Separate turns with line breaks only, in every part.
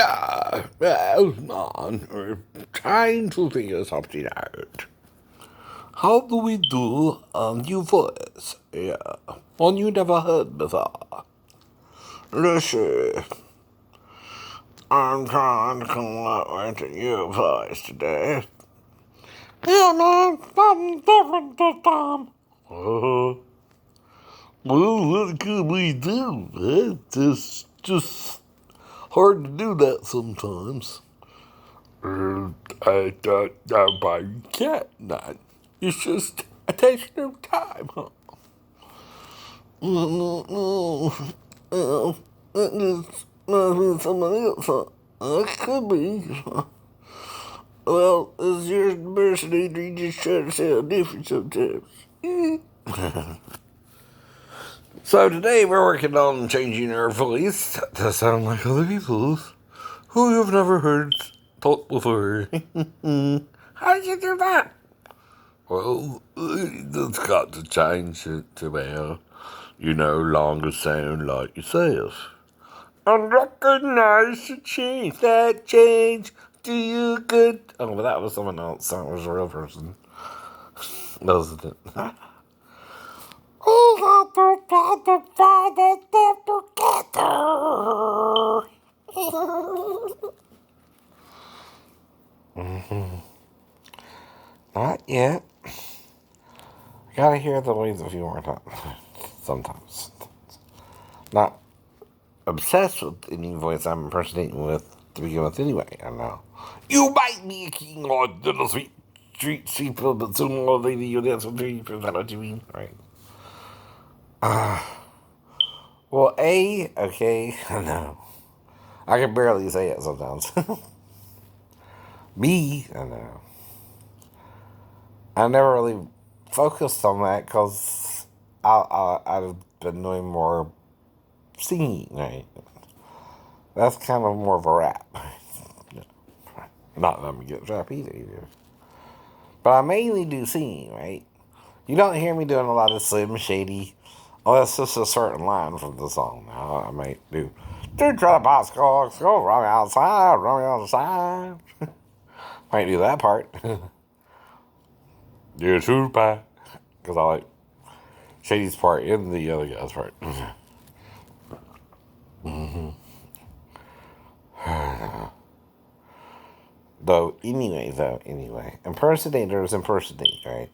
Yeah, well, man, we're trying to figure something out. How do we do a new voice? Yeah, one you never heard before. Let's see. I'm trying to come up with a new voice today. Yeah, man, something different this time. Uh, well, what could we do? It's just hard to do that sometimes. I thought that by cat not. It's just a taste of time, huh? Someone else, huh? It could be. Well, as your impersonator, you just try to sound different sometimes. So today we're working on changing our voice to sound like other people's who you've never heard talk before. How did you do that? Well, it's got to change it to where you no longer sound like yourself. And recognize the change. That change do you good. Oh, but that was someone else. That was a real person. That wasn't it. We got to try to find it together. Not yet. I gotta hear the waves a few more times. Sometimes. Not obsessed with any voice I'm impersonating with to begin with anyway, I know. You might be a king or little sweet street sweeper, but sooner or later you'll dance with me. Is that what you mean? Right. Well, A, okay, no. I can barely say it sometimes. B, I know. I never really focused on that because I've been doing more singing, right? That's kind of more of a rap. Not that I'm against rap either. But I mainly do singing, right? You don't hear me doing a lot of Slim Shady. Oh, that's just a certain line from the song. Now I might do. Do try to box go run me outside, run me outside. Might do that part. Yeah, true pie. Because I like Shady's part and the other guy's part. Anyway. Impersonators impersonate, right?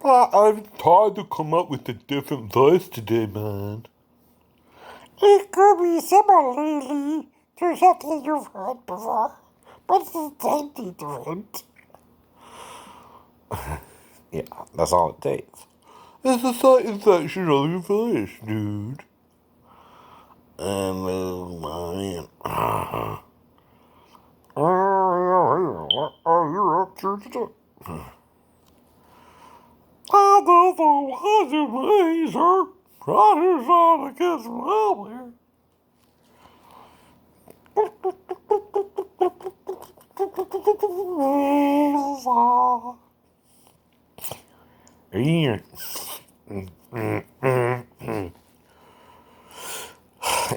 Well, I've tried to come up with a different voice today, man. It could be similarly to something you've heard before, but it's slightly different. Yeah, that's all it takes. It's a slight infection of your voice, dude. And man. What are you up to today? I don't know what you mean, sir. Trying to try to get some help here.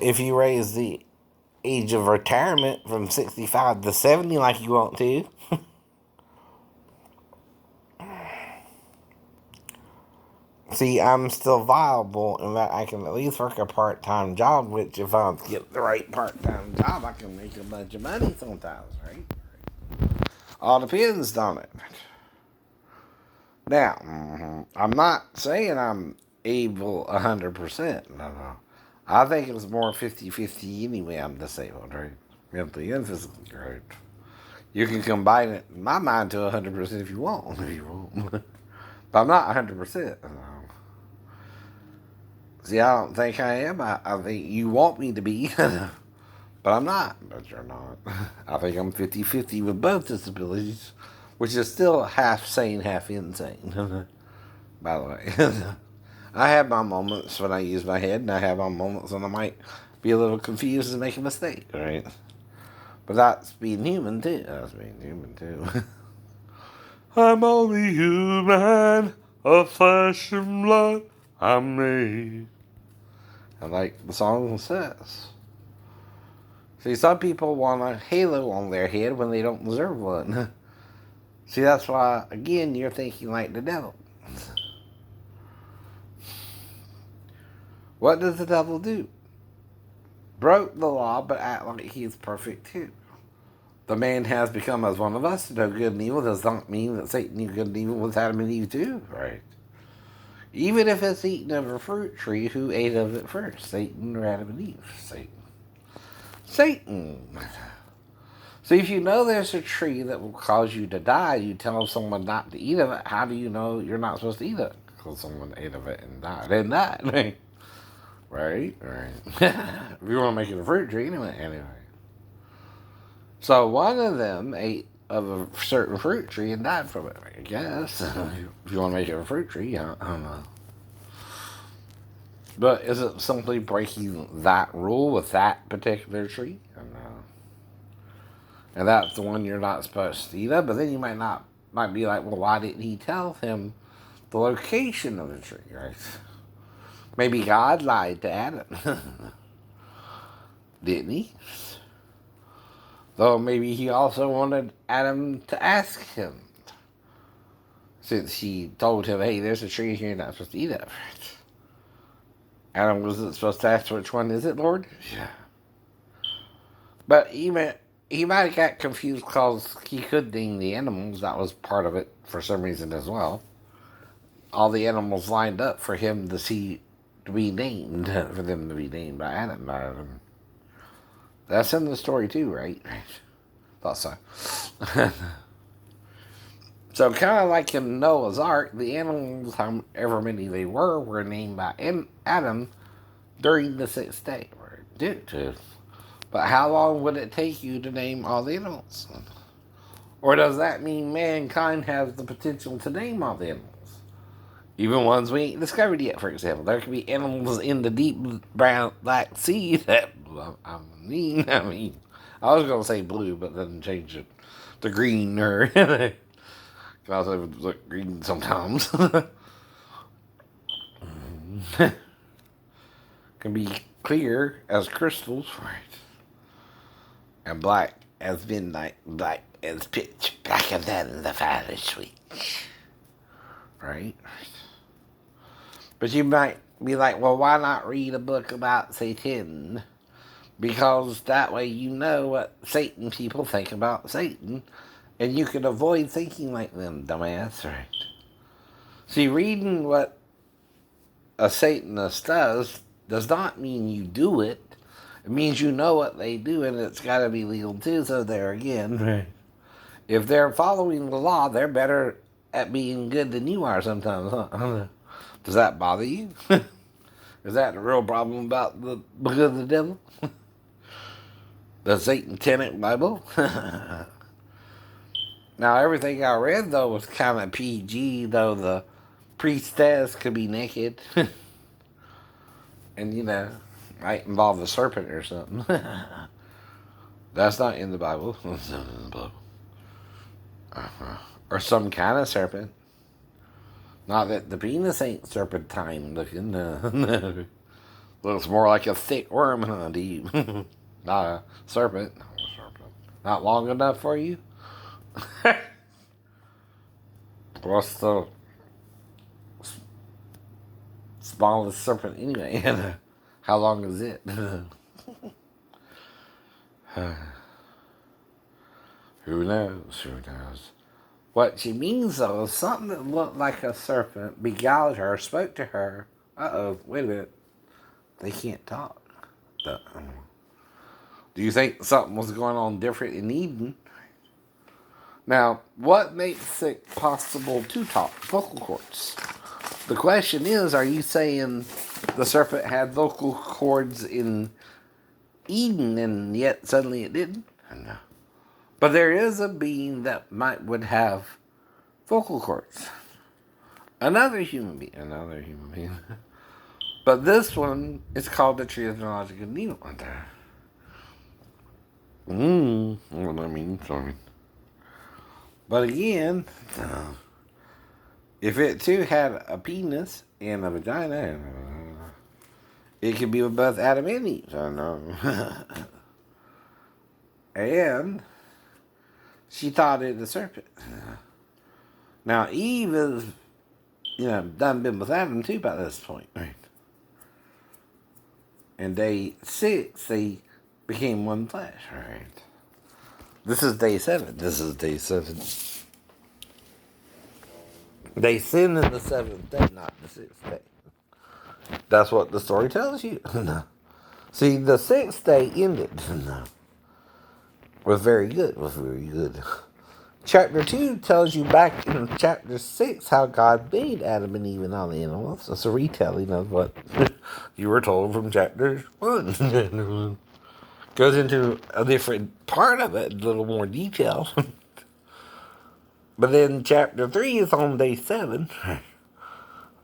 If you raise the age of retirement from 65 to 70 like you want to, see, I'm still viable in that I can at least work a part-time job, which if I get the right part-time job, I can make a bunch of money sometimes, right? All depends on it. Now, I'm not saying I'm able 100%. No. I think it was more 50-50 anyway. I'm disabled, right? Mentally and physically, right? You can combine it, in my mind, to 100% if you want. But I'm not 100%. See, I don't think I am. I think you want me to be. But I'm not. But you're not. I think I'm 50-50 with both disabilities, which is still half sane, half insane. By the way. I have my moments when I use my head, and I have my moments when I might be a little confused and make a mistake, right? But that's being human, too. I'm only human, of flesh and blood I'm made. I like the song says. See, some people want a halo on their head when they don't deserve one. See, that's why, again, you're thinking like the devil. What does the devil do? Broke the law, but act like he's perfect too. The man has become as one of us to know good and evil does not mean that Satan knew good and evil with Adam and Eve too, right? Even if it's eaten of a fruit tree, who ate of it first? Satan or Adam and Eve? Satan. So if you know there's a tree that will cause you to die, you tell someone not to eat of it, how do you know you're not supposed to eat it? Because someone ate of it and died. Right? If you want to make it a fruit tree, anyway. So one of them ate of a certain fruit tree and died from it, I guess. If you want to make it a fruit tree, I don't know. But is it simply breaking that rule with that particular tree? I don't know. And that's the one you're not supposed to eat of, but then you might be like, well, why didn't he tell him the location of the tree, right? Maybe God lied to Adam. Didn't he? Though maybe he also wanted Adam to ask him. Since he told him, hey, there's a tree here you're not supposed to eat of. Adam wasn't supposed to ask, which one is it, Lord? Yeah. But he might have got confused because he could name the animals. That was part of it for some reason as well. All the animals lined up for him to be named, for them to be named by Adam. That's in the story too, right? Thought so. So kind of like in Noah's Ark, the animals, however many they were named by Adam during the sixth day. But how long would it take you to name all the animals? Or does that mean mankind has the potential to name all the animals? Even ones we ain't discovered yet, for example. There could be animals in the deep brown Black Sea that, I was going to say blue, but then change it to green, or, because I would look green sometimes. Can be clear as crystals, right? And black as midnight, black as pitch, blacker than the farthest reach. Right? But you might be like, well, why not read a book about Satan? Because that way you know what Satan people think about Satan, and you can avoid thinking like them, dumbass, right? See, reading what a Satanist does not mean you do it. It means you know what they do, and it's got to be legal too, so there again. Right. If they're following the law, they're better at being good than you are sometimes, huh? Does that bother you? Is that the real problem about the book of the devil? The Satanic Bible? Now, everything I read, though, was kind of PG, though the priestess could be naked. And, might involve a serpent or something. That's not in the Bible. That's not in the Bible. Or some kind of serpent. Not that the penis ain't serpentine looking. Looks more like a thick worm, huh, deep. Not a serpent. Not long enough for you? What's the smallest serpent anyway? How long is it? Who knows? What she means, though, is something that looked like a serpent beguiled her, spoke to her. Wait a minute. They can't talk. Do you think something was going on different in Eden? Now, what makes it possible to talk? Vocal cords. The question is, are you saying the serpent had vocal cords in Eden and yet suddenly it didn't? No. But there is a being that would have vocal cords. Another human being. But this one is called the tree of the knowledge of good and evil. What I mean, sorry. But again, if it too had a penis and a vagina, it could be with both Adam and Eve. I don't know. And she thought it a serpent. Now, Eve is, done been with Adam too by this point, right? And day 6, they became one flesh, right? This is day 7. They sinned in the 7th day, not the 6th day. That's what the story tells you. No. See, the 6th day ended. No. Was very good. Chapter 2 tells you back in chapter 6 how God made Adam and Eve and all the animals. It's a retelling of what you were told from chapter 1. Goes into a different part of it, a little more detail. But then chapter 3 is on day 7. At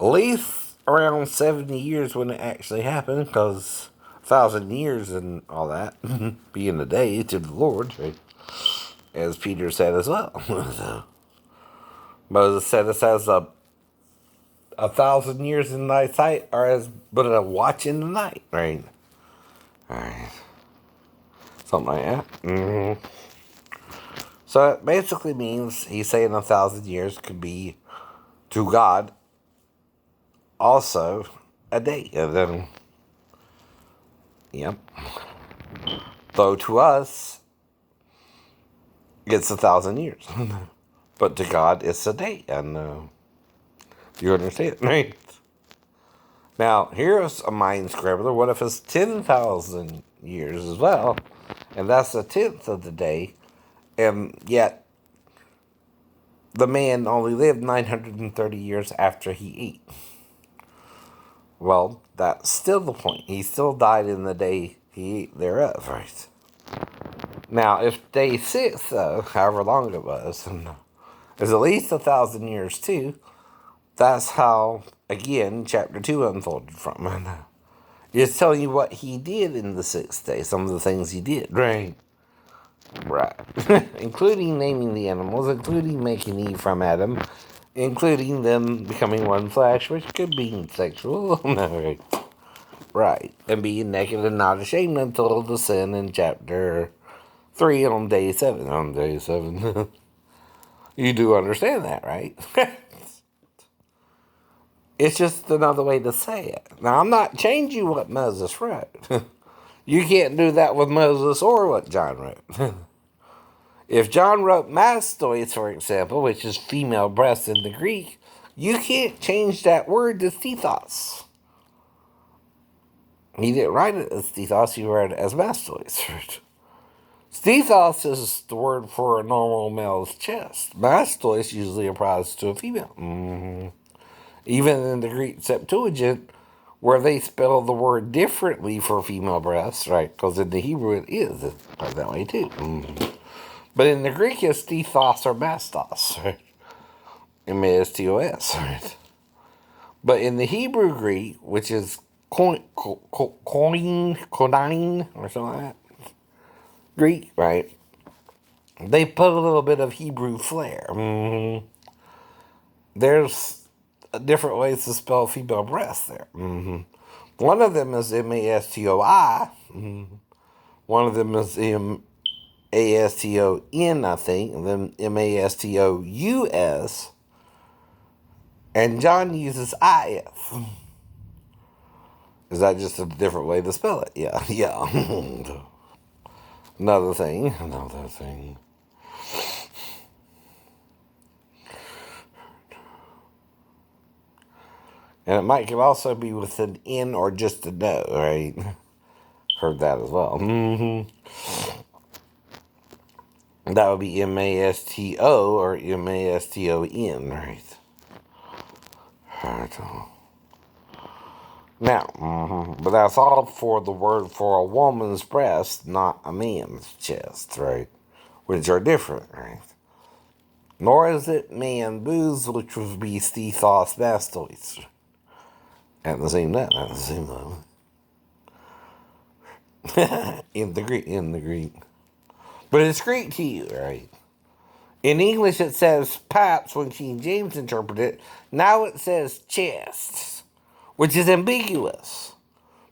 least around 70 years when it actually happened, because 1,000 years and all that, being a day to the Lord, right? As Peter said as well. So, Moses said it says 1,000 years in thy sight are as but a watch in the night, right? Alright. Something like that. Mm-hmm. So it basically means he's saying 1,000 years could be to God also a day. And then, yep. Though to us, it's 1,000 years. But to God, it's a day. And you understand, right? Now, here's a mind scrambler. What if it's 10,000 years as well? And that's a tenth of the day. And yet, the man only lived 930 years after he ate. Well, that's still the point. He still died in the day he ate thereof, right? Now, if day 6, though, however long it was, is at least 1,000 years too, that's how, again, chapter 2 unfolded from. It's telling you what he did in the 6th day, some of the things he did, right? Right. Including naming the animals, including making Eve from Adam, including them becoming one flesh, which could be sexual. Right. Right. And being naked and not ashamed until the sin in chapter 3 on day 7. On day 7. You do understand that, right? It's just another way to say it. Now, I'm not changing what Moses wrote. You can't do that with Moses or what John wrote. If John wrote mastoids, for example, which is female breast in the Greek, you can't change that word to stethos. He didn't write it as stethos, he wrote it as mastoids. Stethos is the word for a normal male's chest. Mastoids usually applies to a female. Mm-hmm. Even in the Greek Septuagint, where they spell the word differently for female breasts, right? Because in the Hebrew it is that way too. Mm-hmm. But in the Greek, it's stethos or mastos, right? M-A-S-T-O-S, right? But in the Hebrew Greek, which is koine, or something like that, Greek, right? They put a little bit of Hebrew flair. Mm-hmm. There's different ways to spell female breast there. Mm-hmm. One of them is M-A-S-T-O-I. Mm-hmm. One of them is A-S-T-O-N, I think, and then M-A-S-T-O-U-S, and John uses I-F. Is that just a different way to spell it? Yeah. Another thing. And it might could also be with an N or just a no, right? Heard that as well. Mm-hmm. That would be M-A-S-T-O or M-A-S-T-O-N, right? Now, but that's all for the word for a woman's breast, not a man's chest, right? Which are different, right? Nor is it man boobs, which would be stethos mastoids. At the same time, in the Greek. But it's Greek to you, right? In English, it says paps when King James interpreted it. Now it says chest, which is ambiguous.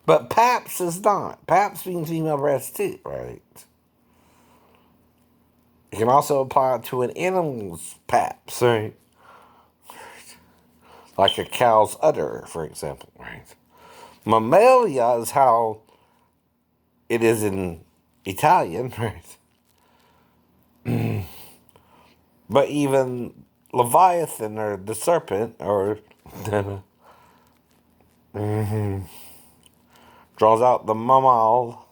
But paps is not. Paps means female breast too, right? It can also apply to an animal's paps, right? Like a cow's udder, for example, right? Mammalia is how it is in Italian, right? But even Leviathan or the serpent or draws out the mammal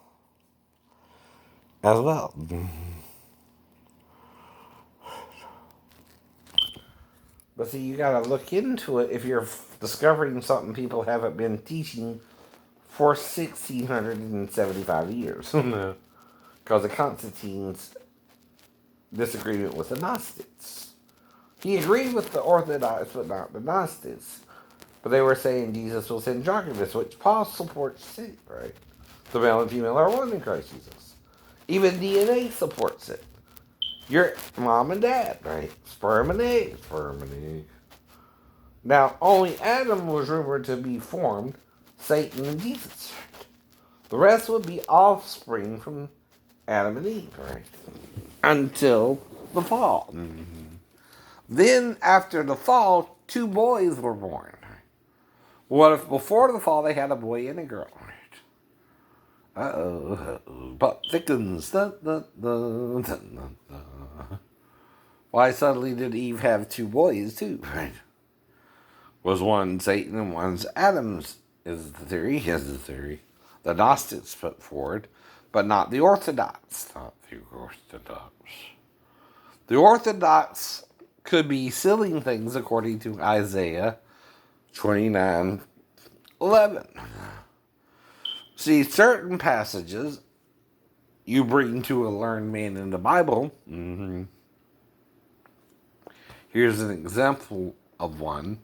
as well. But see, you gotta look into it if you're discovering something people haven't been teaching for 1675 years. Because of Constantine's disagreement with the Gnostics. He agreed with the Orthodox, but not the Gnostics. But they were saying Jesus was androgynous, which Paul supports too, right? The male and female are one in Christ Jesus. Even DNA supports it. Your mom and dad, right? Sperm and egg. Now, only Adam was rumored to be formed, Satan and Jesus. The rest would be offspring from Adam and Eve, right? Until the fall. Then, after the fall, 2 boys were born. What if before the fall they had a boy and a girl? Plot thickens. Why suddenly did Eve have 2 boys too? Right? Was one Satan and one's Adam's? Is the theory? Is the theory the Gnostics put forward, but not the Orthodox. Not the Orthodox. The Orthodox could be sealing things according to Isaiah 29:11. See, certain passages you bring to a learned man in the Bible. Here's an example of one.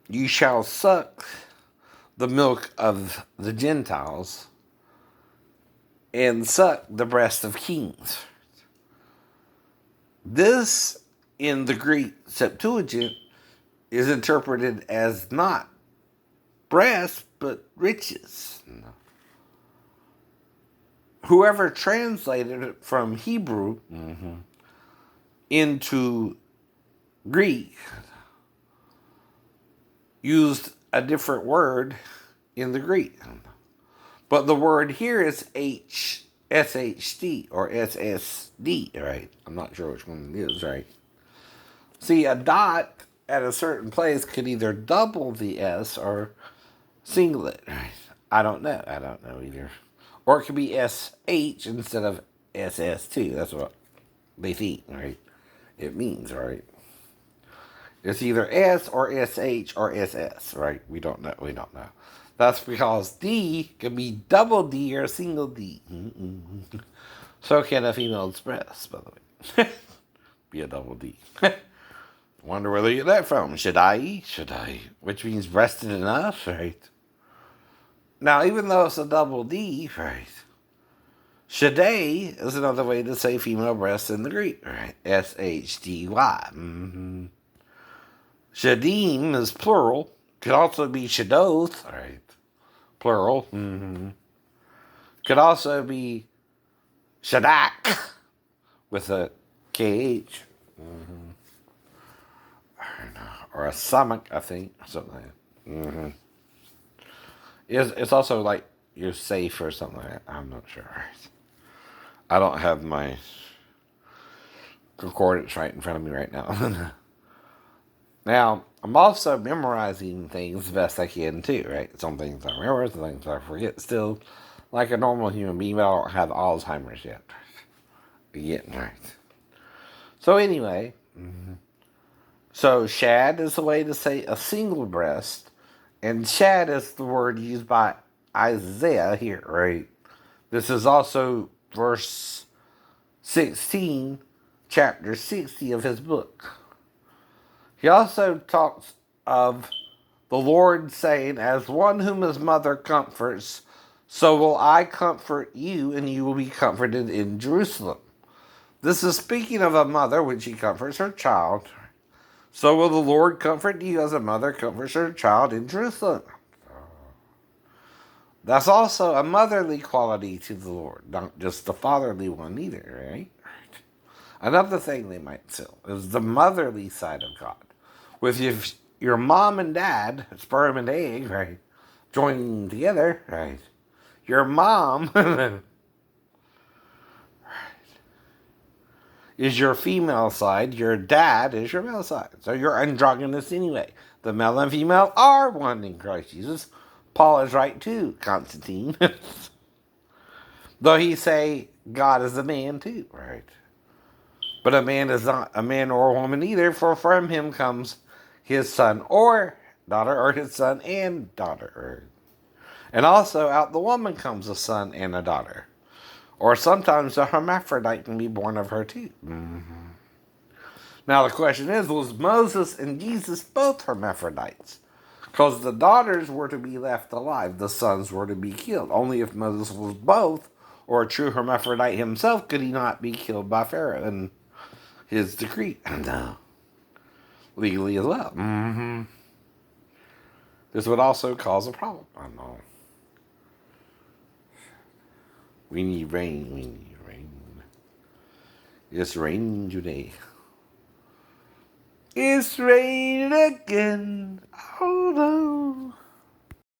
You shall suck the milk of the Gentiles and suck the breast of kings. This, in the Greek Septuagint, is interpreted as not breast, but riches. Whoever translated it from Hebrew into Greek used a different word in the Greek. But the word here is SHD or SSD, right? I'm not sure which one it is, right? See, a dot at a certain place could either double the S or single it, right? I don't know either. Or it could be SH instead of SS too. That's what they think, right? It means, right? It's either S or SH or SS, right? We don't know. That's because D can be double D or single D. So can a female's breast, by the way. Be a double D. Wonder where they get that from. Should I? Which means breasted enough, right? Now, even though it's a double D, right? Shadai is another way to say female breast in the Greek, right? SHDY. Shadim is plural. Could also be Shadoth, right? Plural. Could also be Shadak with a KH. Or a Samak, I think. Something like that. It's also like you're safe or something like that. I'm not sure. I don't have my concordance right in front of me right now. Now, I'm also memorizing things the best I can too, right? Some things I remember, some things I forget still. Like a normal human being, but I don't have Alzheimer's yet. Again, right? So anyway, so shad is the way to say a single breast, and shad is the word used by Isaiah here, right? This is also verse 16, chapter 60 of his book. He also talks of the Lord saying, as one whom his mother comforts, so will I comfort you, and you will be comforted in Jerusalem. This is speaking of a mother when she comforts her child. So will the Lord comfort you as a mother comforts her child in Jerusalem. That's also a motherly quality to the Lord, not just the fatherly one either, right? Another thing they might sell is the motherly side of God. With your mom and dad, sperm and egg, right, joining together, right? Your mom is your female side, your dad is your male side. So you're androgynous anyway. The male and female are one in Christ Jesus. Paul is right too, Constantine. Though he say God is a man too, right? But a man is not a man or a woman either, for from him comes his son or daughter, or his son and daughter. And also out the woman comes a son and a daughter. Or sometimes a hermaphrodite can be born of her too. Now the question is, was Moses and Jesus both hermaphrodites? Because the daughters were to be left alive, the sons were to be killed. Only if Moses was both, or a true hermaphrodite himself, could he not be killed by Pharaoh and his decree. No. Legally as well. This would also cause a problem. I know. We need rain. We need rain. It's raining today. It's raining again. Oh no.